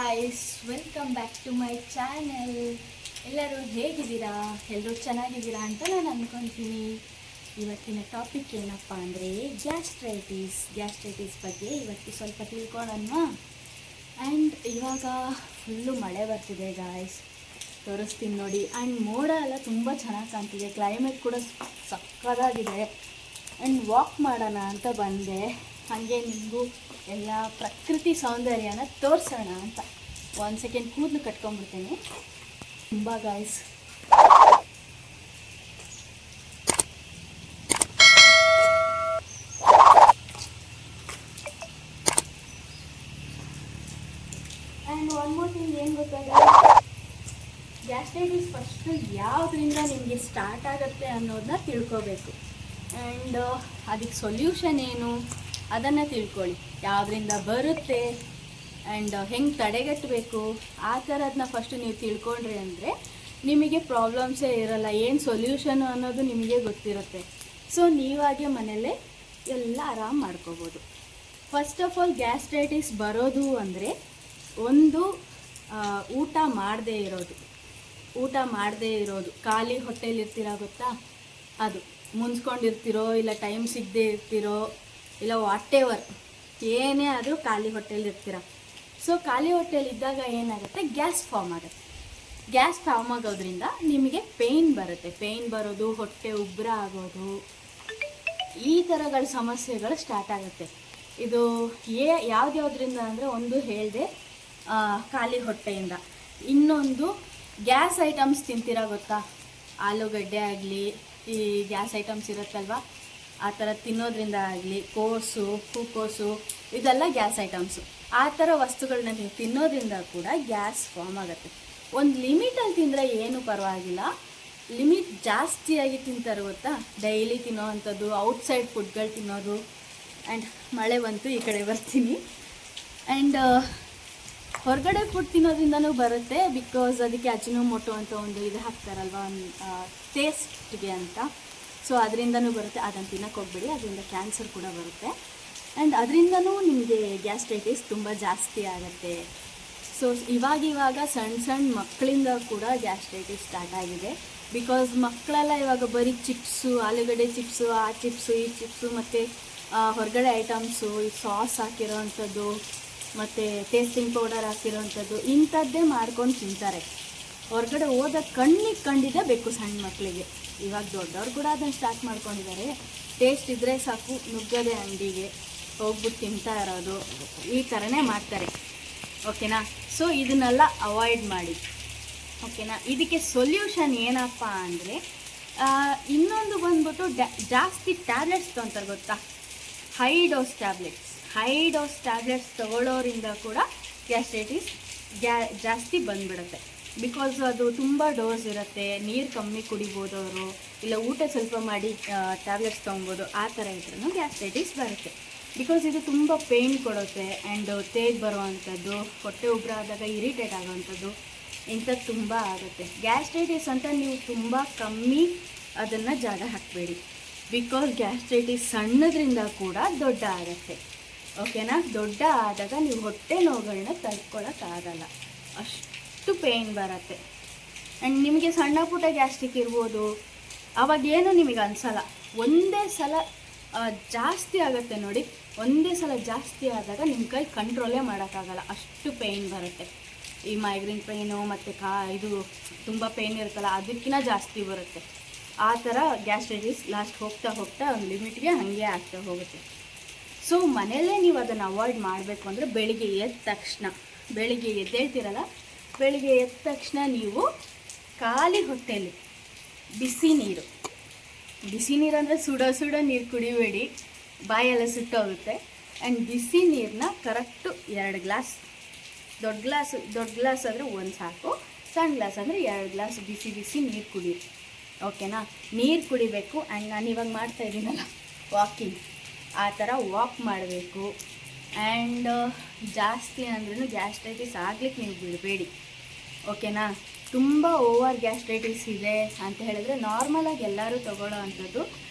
Guys, welcome back to my channel. ಎಲ್ಲರೂ ಹೇಗಿದ್ದೀರಾ? ಎಲ್ಲರೂ ಚೆನ್ನಾಗಿದ್ದೀರಾ ಅಂತ ನಾನು ಅಂದ್ಕೊತೀನಿ. ಇವತ್ತಿನ ಟಾಪಿಕ್ ಏನಪ್ಪ ಅಂದರೆ ಗ್ಯಾಸ್ಟ್ರೈಟಿಸ್ ಬಗ್ಗೆ ಇವತ್ತು ಸ್ವಲ್ಪ ತಿಳ್ಕೊಳ್ಳೋಣ. ಆ್ಯಂಡ್ ಇವಾಗ ಫುಲ್ಲು ಮಳೆ ಬರ್ತಿದೆ ಗಾಯ್ಸ್, ತೋರಿಸ್ತೀನಿ ನೋಡಿ. ಆ್ಯಂಡ್ ಮೋಡ ಎಲ್ಲ ತುಂಬ ಚೆನ್ನಾಗಿ ಕಾಣ್ತಿದೆ, ಕ್ಲೈಮೇಟ್ ಕೂಡ ಸಕ್ಕತ್ತಾಗಿದೆ. ಆ್ಯಂಡ್ ವಾಕ್ ಮಾಡೋಣ ಅಂತ ಬಂದೆ, ಹಾಗೆ ನಿಮಗೂ ಎಲ್ಲ ಪ್ರಕೃತಿ ಸೌಂದರ್ಯನ ತೋರಿಸೋಣ ಅಂತ. ಒಂದು ಸೆಕೆಂಡ್ ಕೂದಲು ಕಟ್ಕೊಂಡ್ಬಿಡ್ತೇನೆ ತುಂಬ guys. And one more thing ಏನು ಗೊತ್ತಾಗ, ಗ್ಯಾಸ್ಟ್ರೈಟಿಸ್ ಫಸ್ಟು ಯಾವುದರಿಂದ ನಿಮಗೆ ಸ್ಟಾರ್ಟ್ ಆಗುತ್ತೆ ಅನ್ನೋದನ್ನ ತಿಳ್ಕೋಬೇಕು. ಆ್ಯಂಡ್ ಅದಕ್ಕೆ ಸೊಲ್ಯೂಷನ್ ಏನು ಅದನ್ನು ತಿಳ್ಕೊಳ್ಳಿ, ಯಾವುದರಿಂದ ಬರುತ್ತೆ ಆ್ಯಂಡ್ ಹೆಂಗೆ ತಡೆಗಟ್ಟಬೇಕು ಆ ಥರದನ್ನ ಫಸ್ಟು ನೀವು ತಿಳ್ಕೊಂಡ್ರಿ ಅಂದರೆ ನಿಮಗೆ ಪ್ರಾಬ್ಲಮ್ಸೇ ಇರೋಲ್ಲ. ಏನು ಸೊಲ್ಯೂಷನು ಅನ್ನೋದು ನಿಮಗೆ ಗೊತ್ತಿರುತ್ತೆ. ಸೊ ನೀವಾಗೆ ಮನೆಯಲ್ಲೇ ಎಲ್ಲ ಆರಾಮ್ ಮಾಡ್ಕೋಬೋದು. ಫಸ್ಟ್ ಆಫ್ ಆಲ್ ಗ್ಯಾಸ್ಟ್ರೈಟಿಸ್ ಬರೋದು ಅಂದರೆ ಒಂದು ಊಟ ಮಾಡದೇ ಇರೋದು, ಖಾಲಿ ಹೊಟ್ಟೆಲಿರ್ತೀರ ಗೊತ್ತಾ, ಅದು ಮುನ್ಸ್ಕೊಂಡಿರ್ತಿರೋ ಇಲ್ಲ ಟೈಮ್ ಸಿಗದೆ ಇರ್ತಿರೋ ಇಲ್ಲ ವಾಟೆವರ್ ಏನೇ ಆದರೂ ಖಾಲಿ ಹೊಟ್ಟೆಲಿರ್ತೀರ. ಸೊ ಖಾಲಿ ಹೊಟ್ಟೆಲಿದ್ದಾಗ ಏನಾಗುತ್ತೆ, ಗ್ಯಾಸ್ ಫಾರ್ಮ್ ಆಗುತ್ತೆ. ಗ್ಯಾಸ್ ಫಾರ್ಮ್ ಆಗೋದ್ರಿಂದ ನಿಮಗೆ ಪೇಯ್ನ್ ಬರೋದು, ಹೊಟ್ಟೆ ಉಬ್ಬರ ಆಗೋದು, ಈ ಥರಗಳ ಸಮಸ್ಯೆಗಳು ಸ್ಟಾರ್ಟ್ ಆಗುತ್ತೆ. ಇದು ಯಾವುದ್ಯಾವುದರಿಂದ ಅಂದರೆ, ಒಂದು ಹೇಳಿದೆ ಖಾಲಿ ಹೊಟ್ಟೆಯಿಂದ, ಇನ್ನೊಂದು ಗ್ಯಾಸ್ ಐಟಮ್ಸ್ ತಿಂತೀರ ಗೊತ್ತಾ, ಆಲೂಗಡ್ಡೆ ಆಗಲಿ ಈ ಗ್ಯಾಸ್ ಐಟಮ್ಸ್ ಇರುತ್ತಲ್ವ ಆ ಥರ ತಿನ್ನೋದ್ರಿಂದ ಆಗಲಿ, ಹೂಕೋಸು ಇದೆಲ್ಲ ಗ್ಯಾಸ್ ಐಟಮ್ಸು. ಆ ಥರ ವಸ್ತುಗಳನ್ನ ನೀವು ತಿನ್ನೋದ್ರಿಂದ ಕೂಡ ಗ್ಯಾಸ್ ಫಾರ್ಮ್ ಆಗುತ್ತೆ. ಒಂದು ಲಿಮಿಟಲ್ಲಿ ತಿಂದರೆ ಏನೂ ಪರವಾಗಿಲ್ಲ, ಲಿಮಿಟ್ ಜಾಸ್ತಿಯಾಗಿ ತಿಂತಾರೆ ಗೊತ್ತಾ, ಡೈಲಿ ತಿನ್ನೋ ಅಂಥದ್ದು, ಔಟ್ಸೈಡ್ ಫುಡ್ಗಳು ತಿನ್ನೋದು. ಆ್ಯಂಡ್ ಮಳೆ ಬಂತು, ಈ ಕಡೆ ಬರ್ತೀನಿ. ಆ್ಯಂಡ್ ಹೊರಗಡೆ ಫುಡ್ ತಿನ್ನೋದ್ರಿಂದನೂ ಬರುತ್ತೆ, ಬಿಕಾಸ್ ಅದಕ್ಕೆ ಅಜಿನೋಮೋಟೊ ಅಂತ ಒಂದು ಇದು ಹಾಕ್ತಾರಲ್ವ ಟೇಸ್ಟ್ಗೆ ಅಂತ. ಸೊ ಅದರಿಂದನೂ ಬರುತ್ತೆ, ಅದನ್ನು ತಿನ್ನೋಕ್ಕೆ ಹೋಗ್ಬೇಡಿ, ಅದರಿಂದ ಕ್ಯಾನ್ಸರ್ ಕೂಡ ಬರುತ್ತೆ. ಆ್ಯಂಡ್ ಅದರಿಂದನೂ ನಿಮಗೆ ಗ್ಯಾಸ್ಟ್ರೈಟಿಸ್ ತುಂಬ ಜಾಸ್ತಿ ಆಗುತ್ತೆ. ಸೊ ಇವಾಗ ಸಣ್ಣ ಮಕ್ಕಳಿಂದ ಕೂಡ ಗ್ಯಾಸ್ಟ್ರೈಟಿಸ್ ಸ್ಟಾರ್ಟ್ ಆಗಿದೆ. ಬಿಕಾಸ್ ಮಕ್ಕಳೆಲ್ಲ ಇವಾಗ ಬರೀ ಚಿಪ್ಸು, ಆಲೂಗಡ್ಡೆ ಚಿಪ್ಸು, ಆ ಚಿಪ್ಸು ಈ ಚಿಪ್ಸು ಮತ್ತು ಹೊರಗಡೆ ಐಟಮ್ಸು, ಈ ಸಾಸ್ ಹಾಕಿರೋ ಅಂಥದ್ದು ಮತ್ತು ಟೇಸ್ಟಿಂಗ್ ಪೌಡರ್ ಹಾಕಿರೋವಂಥದ್ದು ಇಂಥದ್ದೇ ಮಾಡ್ಕೊಂಡು ತಿಂತಾರೆ. ಹೊರಗಡೆ ಕಣ್ಣಿಗೆ ಕಂಡಿದ್ದೇ ಬೇಕು ಸಣ್ಣ ಮಕ್ಕಳಿಗೆ. ಇವಾಗ ದೊಡ್ಡವ್ರು ಕೂಡ ಅದನ್ನು ಸ್ಟಾರ್ಟ್ ಮಾಡ್ಕೊಂಡಿದ್ದಾರೆ. ಟೇಸ್ಟ್ ಇದ್ದರೆ ಸಾಕು, ನುಗ್ಗದೆ ಅಂಗಡಿಗೆ ಹೋಗ್ಬಿಟ್ಟು ತಿಂತಾ ಇರೋದು, ಈ ಥರನೇ ಮಾಡ್ತಾರೆ. ಓಕೆನಾ? ಸೊ ಇದನ್ನೆಲ್ಲ ಅವಾಯ್ಡ್ ಮಾಡಿ. ಓಕೆನಾ? ಇದಕ್ಕೆ ಸೊಲ್ಯೂಷನ್ ಏನಪ್ಪ ಅಂದರೆ, ಇನ್ನೊಂದು ಬಂದ್ಬಿಟ್ಟು ಜಾಸ್ತಿ ಟ್ಯಾಬ್ಲೆಟ್ಸ್ ತೊಗೊತಾರೆ ಗೊತ್ತಾ, ಹೈ ಡೋಸ್ ಟ್ಯಾಬ್ಲೆಟ್ಸ್ ತಗೊಳ್ಳೋರಿಂದ ಕೂಡ ಗ್ಯಾಸ್ಟ್ರೈಟಿಸ್ ಜಾಸ್ತಿ ಬಂದ್ಬಿಡುತ್ತೆ. ಬಿಕಾಸ್ ಅದು ತುಂಬ ಡೋಸ್ ಇರುತ್ತೆ, ನೀರು ಕಮ್ಮಿ ಕುಡಿಬೋದು ಅವರು, ಇಲ್ಲ ಊಟ ಸ್ವಲ್ಪ ಮಾಡಿ ಟ್ಯಾಬ್ಲೆಟ್ಸ್ ತೊಗೊಬೋದು. ಆ ಥರ ಇದ್ರೂ ಗ್ಯಾಸ್ಟ್ರೈಟಿಸ್ ಬರುತ್ತೆ. ಬಿಕಾಸ್ ಇದು ತುಂಬ ಪೇಯ್ನ್ ಕೊಡುತ್ತೆ ಆ್ಯಂಡ್ ತೇಜ್ ಬರುವಂಥದ್ದು, ಹೊಟ್ಟೆ ಉಬ್ಬರ ಆದಾಗ ಇರಿಟೇಟ್ ಆಗೋವಂಥದ್ದು, ಇಂಥದ್ದು ತುಂಬ ಆಗುತ್ತೆ. ಗ್ಯಾಸ್ಟ್ರೈಟಿಸ್ ಅಂತ ನೀವು ತುಂಬ ಕಮ್ಮಿ ಅದನ್ನು ಜಾಗ ಹಾಕಬೇಡಿ. ಬಿಕಾಸ್ ಗ್ಯಾಸ್ಟ್ರೈಟಿಸ್ ಸಣ್ಣದ್ರಿಂದ ಕೂಡ ದೊಡ್ಡ ಆಗುತ್ತೆ. ಓಕೆನಾ? ದೊಡ್ಡ ಆದಾಗ ನೀವು ಹೊಟ್ಟೆ ನೋವುಗಳನ್ನ ತಡ್ಕೊಳಕ್ಕಾಗಲ್ಲ, ಅಷ್ಟು ಪೇಯ್ನ್ ಬರುತ್ತೆ. ಆ್ಯಂಡ್ ನಿಮಗೆ ಸಣ್ಣ ಪುಟ್ಟ ಗ್ಯಾಸ್ಟ್ರಿಕ್ ಇರ್ಬೋದು, ಅವಾಗೇನು ನಿಮಗೆ ಅನಿಸಲ್ಲ. ಒಂದೇ ಸಲ ಜಾಸ್ತಿ ಆಗುತ್ತೆ ನೋಡಿ, ಒಂದೇ ಸಲ ಜಾಸ್ತಿ ಆದಾಗ ನಿಮ್ಮ ಕೈ ಕಂಟ್ರೋಲೇ ಮಾಡೋಕ್ಕಾಗಲ್ಲ, ಅಷ್ಟು ಪೇಯ್ನ್ ಬರುತ್ತೆ. ಈ ಮೈಗ್ರೇನ್ ಪೇಯ್ನು ಮತ್ತು ಇದು ತುಂಬ ಪೇಯ್ನ್ ಇರುತ್ತಲ್ಲ, ಅದಕ್ಕಿಂತ ಜಾಸ್ತಿ ಬರುತ್ತೆ. ಆ ಥರ ಗ್ಯಾಸ್ಟ್ರೈಟಿಸ್ ಲಾಸ್ಟ್ ಹೋಗ್ತಾ ಒಂದು ಲಿಮಿಟ್ಗೆ ಹಾಗೆ ಆಗ್ತಾ ಹೋಗುತ್ತೆ. ಸೊ ಮನೆಯಲ್ಲೇ ನೀವು ಅದನ್ನು ಅವಾಯ್ಡ್ ಮಾಡಬೇಕು ಅಂದರೆ, ಬೆಳಿಗ್ಗೆ ಎದ್ದೇಳ್ತಿರಲ್ಲ, ಬೆಳಿಗ್ಗೆ ಎದ್ದ ತಕ್ಷಣ ನೀವು ಖಾಲಿ ಹೊಟ್ಟೆಯಲ್ಲಿ ಬಿಸಿ ನೀರು ಅಂದರೆ ಸುಡೋ ನೀರು ಕುಡಿಬೇಡಿ, ಬಾಯೆಲ್ಲ ಸುಟ್ಟೋಗುತ್ತೆ. ಆ್ಯಂಡ್ ಬಿಸಿ ನೀರನ್ನ ಕರೆಕ್ಟು 2 ಗ್ಲಾಸ್, ದೊಡ್ಡ ಗ್ಲಾಸ್ ಅಂದರೆ 1 ಸಾಕು, ಸಣ್ಣ ಗ್ಲಾಸ್ ಅಂದರೆ 2 ಗ್ಲಾಸ್ ಬಿಸಿ ನೀರು ಕುಡೀರಿ. ಓಕೆನಾ? ನೀರು ಕುಡಿಬೇಕು. ಆ್ಯಂಡ್ ನಾನು ಇವಾಗ ಮಾಡ್ತಾಯಿದ್ದೀನಲ್ಲ ವಾಕಿಂಗ್, ಆ ಥರ ವಾಕ್ ಮಾಡಬೇಕು. ಆ್ಯಂಡ್ ಜಾಸ್ತಿ ಅಂದ್ರೂ ಗ್ಯಾಸ್ಟ್ರೈಟಿಸ್ ಆಗ್ಲಿಕ್ಕೆ ನೀವು ಬಿಡಬೇಡಿ. ಓಕೆನಾ? ತುಂಬ ಓವರ್ ಗ್ಯಾಸ್ಟ್ರೈಟಿಸ್ ಇದೆ ಅಂತ ಹೇಳಿದ್ರೆ ನಾರ್ಮಲಾಗಿ ಎಲ್ಲರೂ ತಗೊಳ್ಳೋ ಅಂಥದ್ದು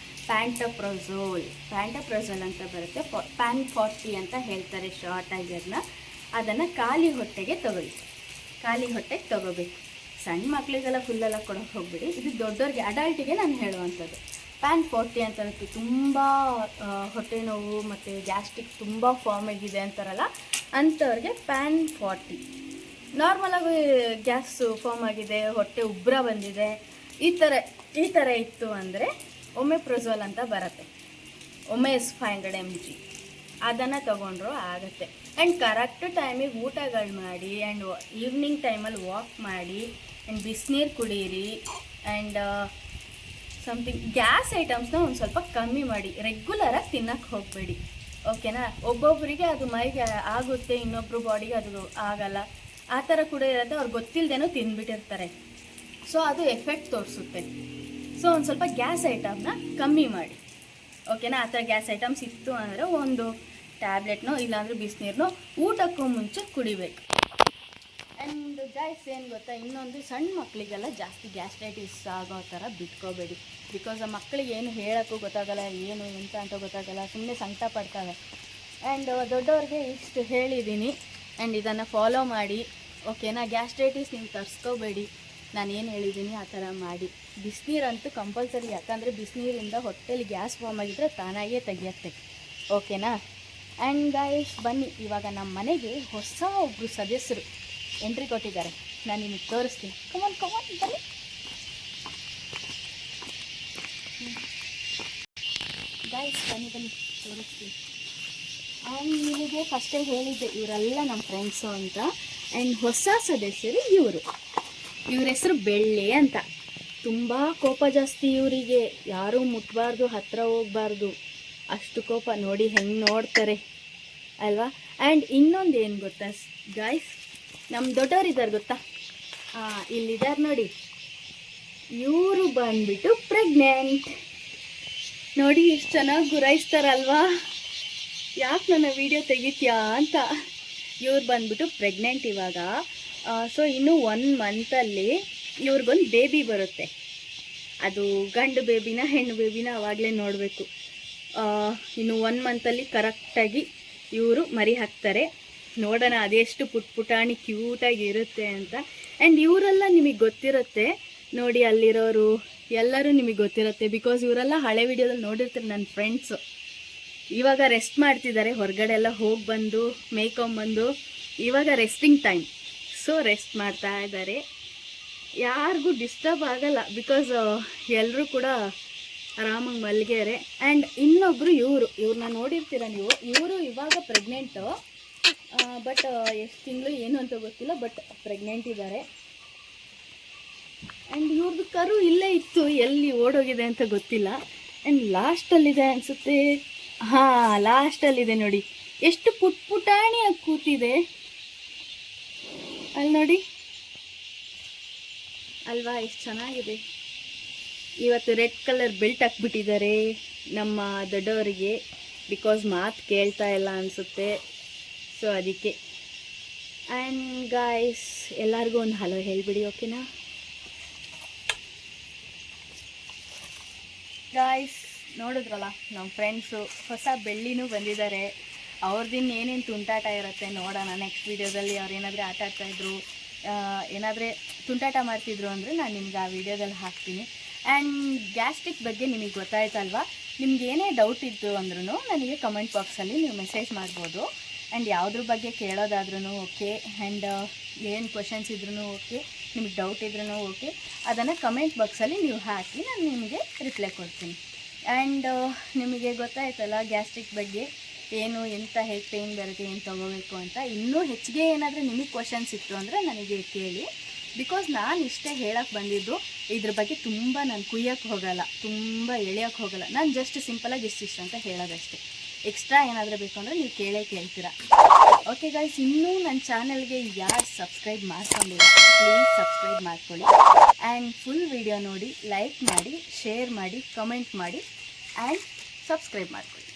ಪ್ಯಾಂಟಪ್ರೊಝೋಲ್ ಅಂತ ಬರುತ್ತೆ, ಪ್ಯಾನ್ 40 ಅಂತ ಹೇಳ್ತಾರೆ ಶಾರ್ಟಾಗಿ ಅದನ್ನ. ಅದನ್ನು ಖಾಲಿ ಹೊಟ್ಟೆಗೆ ತಗೊಳ್ಳಿ. ಖಾಲಿ ಹೊಟ್ಟೆಗೆ ತಗೋಬೇಕು. ಸಣ್ಣ ಮಕ್ಕಳಿಗೆಲ್ಲ ಫುಲ್ಲೆಲ್ಲ ಕೊಡೋಕೆ ಹೋಗ್ಬಿಡಿ. ಇದು ದೊಡ್ಡವ್ರಿಗೆ, ಅಡಲ್ಟಿಗೆ ನಾನು ಹೇಳುವಂಥದ್ದು. ಪ್ಯಾನ್ 40 ಅಂತ ಇರುತ್ತೆ. ತುಂಬ ಹೊಟ್ಟೆ ನೋವು ಮತ್ತು ಗ್ಯಾಸ್ಟ್ರಿಕ್ ತುಂಬ ಫಾರ್ಮ್ ಆಗಿದೆ ಅಂತಾರಲ್ಲ, ಅಂಥವ್ರಿಗೆ ಪ್ಯಾನ್ 40. ನಾರ್ಮಲಾಗಿ ಗ್ಯಾಸ್ ಫಾರ್ಮ್ ಆಗಿದೆ, ಹೊಟ್ಟೆ ಉಬ್ಬರ ಬಂದಿದೆ, ಈ ಥರ ಇತ್ತು ಅಂದರೆ ಒಮೆಪ್ರೊಸೋಲ್ ಅಂತ ಬರುತ್ತೆ. ಒಮೆಸ್ 500 mg ಅದನ್ನು ತೊಗೊಂಡ್ರು ಆಗುತ್ತೆ. ಆ್ಯಂಡ್ ಕರೆಕ್ಟ್ ಟೈಮಿಗೆ ಊಟಗಳು ಮಾಡಿ, ಆ್ಯಂಡ್ ಈವ್ನಿಂಗ್ ಟೈಮಲ್ಲಿ ವಾಕ್ ಮಾಡಿ, ಆ್ಯಂಡ್ ಬಿಸಿನೀರು ಕುಡೀರಿ. ಆ್ಯಂಡ್ ಸಮಥಿಂಗ್ ಗ್ಯಾಸ್ ಐಟಮ್ಸ್ನ ಒಂದು ಸ್ವಲ್ಪ ಕಮ್ಮಿ ಮಾಡಿ, ರೆಗ್ಯುಲರಾಗಿ ತಿನ್ನೋಕ್ಕೆ ಹೋಗಬೇಡಿ. ಓಕೆನಾ? ಒಬ್ಬೊಬ್ಬರಿಗೆ ಅದು ಮೈಗೆ ಆಗುತ್ತೆ, ಇನ್ನೊಬ್ಬರು ಬಾಡಿಗೆ ಅದು ಆಗಲ್ಲ. ಆ ಥರ ಕೂಡ ಇರುತ್ತೆ. ಅವ್ರಿಗೆ ಗೊತ್ತಿಲ್ಲದೇನೋ ತಿಂದ್ಬಿಟ್ಟಿರ್ತಾರೆ. ಸೊ ಅದು ಎಫೆಕ್ಟ್ ತೋರಿಸುತ್ತೆ. ಸೊ ಒಂದು ಸ್ವಲ್ಪ ಗ್ಯಾಸ್ ಐಟಮ್ನ ಕಮ್ಮಿ ಮಾಡಿ. ಓಕೆನಾ? ಆ ಥರ ಗ್ಯಾಸ್ ಐಟಮ್ಸ್ ಇತ್ತು ಅಂದರೆ ಒಂದು ಟ್ಯಾಬ್ಲೆಟ್ನೋ ಇಲ್ಲಾಂದರೆ ಬಿಸಿನೀರನ್ನೋ ಊಟಕ್ಕೂ ಮುಂಚೆ ಕುಡಿಬೇಕು. ಆ್ಯಂಡ್ ಗೈಸ್ ಏನು ಗೊತ್ತಾ, ಇನ್ನೊಂದು ಸಣ್ಣ ಮಕ್ಕಳಿಗೆಲ್ಲ ಜಾಸ್ತಿ ಗ್ಯಾಸ್ಟ್ರೈಟಿಸ್ ಆಗೋ ಥರ ಬಿಟ್ಕೋಬೇಡಿ. ಬಿಕಾಸ್ ಆ ಮಕ್ಕಳಿಗೆ ಏನು ಹೇಳೋಕ್ಕೂ ಗೊತ್ತಾಗಲ್ಲ, ಏನು ಎಂತ ಅಂತ ಗೊತ್ತಾಗಲ್ಲ, ಸುಮ್ಮನೆ ಸಂಕಟ ಪಡ್ತಾರೆ. ಆ್ಯಂಡ್ ದೊಡ್ಡವ್ರಿಗೆ ಇಷ್ಟು ಹೇಳಿದ್ದೀನಿ. ಆ್ಯಂಡ್ ಇದನ್ನು ಫಾಲೋ ಮಾಡಿ. ಓಕೆನಾ? ಗ್ಯಾಸ್ಟ್ರೈಟಿಸ್ ನೀವು ತರಿಸ್ಕೋಬೇಡಿ. ನಾನು ಏನು ಹೇಳಿದ್ದೀನಿ ಆ ಥರ ಮಾಡಿ. ಬಿಸಿನೀರಂತೂ ಕಂಪಲ್ಸರಿ, ಯಾಕಂದರೆ ಬಿಸಿನೀರಿಂದ ಹೊಟ್ಟೆಲಿ ಗ್ಯಾಸ್ ಫಾರ್ಮ್ ಆಗಿದ್ದರೆ ತಾನಾಗೇ ತೆಗಿಯತ್ತೆ. ಓಕೆನಾ? ಆ್ಯಂಡ್ ಗೈಸ್ ಬನ್ನಿ, ಇವಾಗ ನಮ್ಮ ಮನೆಗೆ ಹೊಸ ಒಬ್ಬರು ಸದಸ್ಯರು ಎಂಟ್ರಿ ಕೊಟ್ಟಿದ್ದಾರೆ. ನಾನು ನಿಮಗೆ ತೋರಿಸ್ತೀನಿ. ಕಮಾನ್ ಬನ್ನಿ. ಗೈಸ್ ಬನ್ನಿ ತೋರಿಸ್ತೀನಿ. ಆ್ಯಂಡ್ ನಿಮಗೆ ಫಸ್ಟೇ ಹೇಳಿದ್ದೆ ಇವರೆಲ್ಲ ನಮ್ಮ ಫ್ರೆಂಡ್ಸು ಅಂತ. ಆ್ಯಂಡ್ ಹೊಸ ಸದಸ್ಯರು ಇವ್ರ ಹೆಸರು ಬೆಳ್ಳಿ ಅಂತ. ತುಂಬ ಕೋಪ ಜಾಸ್ತಿ ಇವರಿಗೆ, ಯಾರೂ ಮುಟ್ಬಾರ್ದು, ಹತ್ತಿರ ಹೋಗಬಾರ್ದು, ಅಷ್ಟು ಕೋಪ. ನೋಡಿ ಹೆಂಗೆ ನೋಡ್ತಾರೆ ಅಲ್ವಾ? ಆ್ಯಂಡ್ ಇನ್ನೊಂದು ಏನು ಗೊತ್ತಾ ಗೈಸ್, ನಮ್ಮ ದೊಡ್ಡವರಿದ್ದಾರೆ ಗೊತ್ತಾ, ಇಲ್ಲಿದ್ದಾರೆ ನೋಡಿ, ಇವರು ಬಂದ್ಬಿಟ್ಟು ಪ್ರೆಗ್ನೆಂಟ್. ನೋಡಿ ಎಷ್ಟು ಚೆನ್ನಾಗಿ ಗುರಾಯಿಸ್ತಾರಲ್ವಾ, ಯಾಕೆ ನನ್ನ ವಿಡಿಯೋ ತೆಗಿತೀಯಾ ಅಂತ. ಇವ್ರು ಬಂದ್ಬಿಟ್ಟು ಪ್ರೆಗ್ನೆಂಟ್ ಇವಾಗ. ಸೊ ಇನ್ನು 1 ಮಂತಲ್ಲಿ ಇವ್ರಿಗೊಂದು ಬೇಬಿ ಬರುತ್ತೆ. ಅದು ಗಂಡು ಬೇಬಿನ ಹೆಣ್ಣು ಬೇಬಿನ ಅವಾಗಲೇ ನೋಡಬೇಕು. ಇನ್ನು 1 ಮಂತಲ್ಲಿ ಕರೆಕ್ಟಾಗಿ ಇವರು ಮರಿ ಹಾಕ್ತಾರೆ. ನೋಡೋಣ ಅದೆಷ್ಟು ಪುಟಾಣಿ ಕ್ಯೂಟಾಗಿ ಇರುತ್ತೆ ಅಂತ. ಆ್ಯಂಡ್ ಇವರೆಲ್ಲ ನಿಮಗೆ ಗೊತ್ತಿರುತ್ತೆ ನೋಡಿ, ಅಲ್ಲಿರೋರು ಎಲ್ಲರೂ ನಿಮಗೆ ಗೊತ್ತಿರುತ್ತೆ. ಬಿಕಾಸ್ ಇವರೆಲ್ಲ ಹಳೆ ವಿಡಿಯೋದಲ್ಲಿ ನೋಡಿರ್ತೀರಿ ನನ್ನ ಫ್ರೆಂಡ್ಸು. ಇವಾಗ ರೆಸ್ಟ್ ಮಾಡ್ತಿದ್ದಾರೆ, ಹೊರಗಡೆ ಎಲ್ಲ ಹೋಗಿ ಬಂದು ಮೇಯ್ಕೊಂಬಂದು ಇವಾಗ ರೆಸ್ಟಿಂಗ್ ಟೈಮ್. ಸೊ ರೆಸ್ಟ್ ಮಾಡ್ತಾ ಇದ್ದಾರೆ. ಯಾರಿಗೂ ಡಿಸ್ಟರ್ಬ್ ಆಗಲ್ಲ, ಬಿಕಾಸ್ ಎಲ್ಲರೂ ಕೂಡ ಆರಾಮಾಗಿ ಮಲ್ಗ್ಯಾರೆ. ಆ್ಯಂಡ್ ಇನ್ನೊಬ್ಬರು ಇವ್ರನ್ನ ನೋಡಿರ್ತೀರ ನೀವು. ಇವರು ಇವಾಗ ಪ್ರೆಗ್ನೆಂಟು, ಬಟ್ ಎಷ್ಟು ತಿಂಗಳು ಏನು ಅಂತ ಗೊತ್ತಿಲ್ಲ, ಬಟ್ ಪ್ರೆಗ್ನೆಂಟ್ ಇದ್ದಾರೆ. ಆ್ಯಂಡ್ ಇವ್ರದ್ದು ಕರು ಇಲ್ಲೇ ಇತ್ತು, ಎಲ್ಲಿ ಓಡೋಗಿದೆ ಅಂತ ಗೊತ್ತಿಲ್ಲ. ಆ್ಯಂಡ್ ಲಾಸ್ಟಲ್ಲಿದೆ ಅನಿಸುತ್ತೆ. ಹಾಂ, ಲಾಸ್ಟಲ್ಲಿದೆ ನೋಡಿ, ಎಷ್ಟು ಪುಟಾಣಿಯಾಗಿ ಕೂತಿದೆ ಅಲ್ಲಿ ನೋಡಿ ಅಲ್ವಾ, ಎಷ್ಟು ಚೆನ್ನಾಗಿದೆ. ಇವತ್ತು ರೆಡ್ ಕಲರ್ ಬೆಲ್ಟ್ ಹಾಕ್ಬಿಟ್ಟಿದ್ದಾರೆ ನಮ್ಮ ದೊಡ್ಡವರಿಗೆ, ಬಿಕಾಸ್ ಮಾತು ಕೇಳ್ತಾ ಇಲ್ಲ ಅನಿಸುತ್ತೆ. ಸೊ ಅದಕ್ಕೆ. ಆ್ಯಂಡ್ ಗಾಯ್ಸ್ ಎಲ್ಲರಿಗೂ ಒಂದು ಹಲೋ ಹೇಳಿಬಿಡಿ. ಓಕೆನಾ ಗಾಯ್ಸ್? ನೋಡಿದ್ರಲ್ಲ ನಮ್ಮ ಫ್ರೆಂಡ್ಸು, ಹೊಸ ಬೆಳ್ಳಿನೂ ಬಂದಿದ್ದಾರೆ. ಅವ್ರದ್ದಿನ್ನು ಏನೇನು ತುಂಟಾಟ ಇರುತ್ತೆ ನೋಡೋಣ ನೆಕ್ಸ್ಟ್ ವೀಡಿಯೋದಲ್ಲಿ. ಅವ್ರು ಏನಾದರೂ ಆಟ ಆಡ್ತಾಯಿದ್ರು, ಏನಾದರೆ ತುಂಟಾಟ ಮಾಡ್ತಿದ್ರು ಅಂದರೆ ನಾನು ನಿಮ್ಗೆ ಆ ವಿಡಿಯೋದಲ್ಲಿ ಹಾಕ್ತೀನಿ. ಆ್ಯಂಡ್ ಗ್ಯಾಸ್ಟ್ರಿಕ್ ಬಗ್ಗೆ ನಿಮಗೆ ಗೊತ್ತಾಯ್ತಲ್ವಾ? ನಿಮ್ಗೆ ಏನೇ ಡೌಟ್ ಇತ್ತು ಅಂದ್ರೂ ನನಗೆ ಕಮೆಂಟ್ ಬಾಕ್ಸಲ್ಲಿ ನೀವು ಮೆಸೇಜ್ ಮಾಡ್ಬೋದು. ಆ್ಯಂಡ್ ಯಾವುದ್ರ ಬಗ್ಗೆ ಕೇಳೋದಾದ್ರೂ ಓಕೆ, ಆ್ಯಂಡ್ ಏನು ಕ್ವಶನ್ಸ್ ಇದ್ರೂ ಓಕೆ, ನಿಮಗೆ ಡೌಟ್ ಇದ್ರೂ ಓಕೆ, ಅದನ್ನು ಕಮೆಂಟ್ ಬಾಕ್ಸಲ್ಲಿ ನೀವು ಹಾಕಿ ನಾನು ನಿಮಗೆ ರಿಪ್ಲೈ ಕೊಡ್ತೀನಿ. ಆ್ಯಂಡ್ ನಿಮಗೆ ಗೊತ್ತಾಯ್ತಲ್ಲ ಗ್ಯಾಸ್ಟ್ರಿಕ್ ಬಗ್ಗೆ, ಏನು ಎಂತ ಹೇಗೆ ಪೇಯ್ನ್ ಬರುತ್ತೆ, ಏನು ತೊಗೋಬೇಕು ಅಂತ. ಇನ್ನೂ ಹೆಚ್ಚಿಗೆ ಏನಾದರೂ ನಿಮಗೆ ಕ್ವಶನ್ಸ್ ಇತ್ತು ಅಂದರೆ ನನಗೆ ಕೇಳಿ. ಬಿಕಾಸ್ ನಾನು ಇಷ್ಟೇ ಹೇಳೋಕ್ಕೆ ಬಂದಿದ್ದು, ಇದ್ರ ಬಗ್ಗೆ ತುಂಬ ನಾನು ಕುಯ್ಯೋಕ್ಕೆ ಹೋಗಲ್ಲ, ತುಂಬ ಎಳೆಯೋಕ್ಕೆ ಹೋಗಲ್ಲ. ನಾನು ಜಸ್ಟ್ ಸಿಂಪಲಾಗಿ ಇಷ್ಟಿಷ್ಟು ಅಂತ ಹೇಳೋದಷ್ಟೇ. ಎಕ್ಸ್ಟ್ರಾ ಏನಾದರೂ ಬೇಕು ಅಂದರೆ ನೀವು ಕೇಳ್ತೀರಾ. ಓಕೆ ಗೈಸ್, ಇನ್ನೂ ನನ್ನ ಚಾನಲ್ಗೆ ಯಾರು ಸಬ್ಸ್ಕ್ರೈಬ್ ಮಾಡ್ಕೊಂಡಿಲ್ಲ ಪ್ಲೀಸ್ ಸಬ್ಸ್ಕ್ರೈಬ್ ಮಾಡ್ಕೊಳ್ಳಿ. ಆ್ಯಂಡ್ ಫುಲ್ ವಿಡಿಯೋ ನೋಡಿ, ಲೈಕ್ ಮಾಡಿ, ಶೇರ್ ಮಾಡಿ, ಕಮೆಂಟ್ ಮಾಡಿ, ಆ್ಯಂಡ್ ಸಬ್ಸ್ಕ್ರೈಬ್ ಮಾಡ್ಕೊಳ್ಳಿ.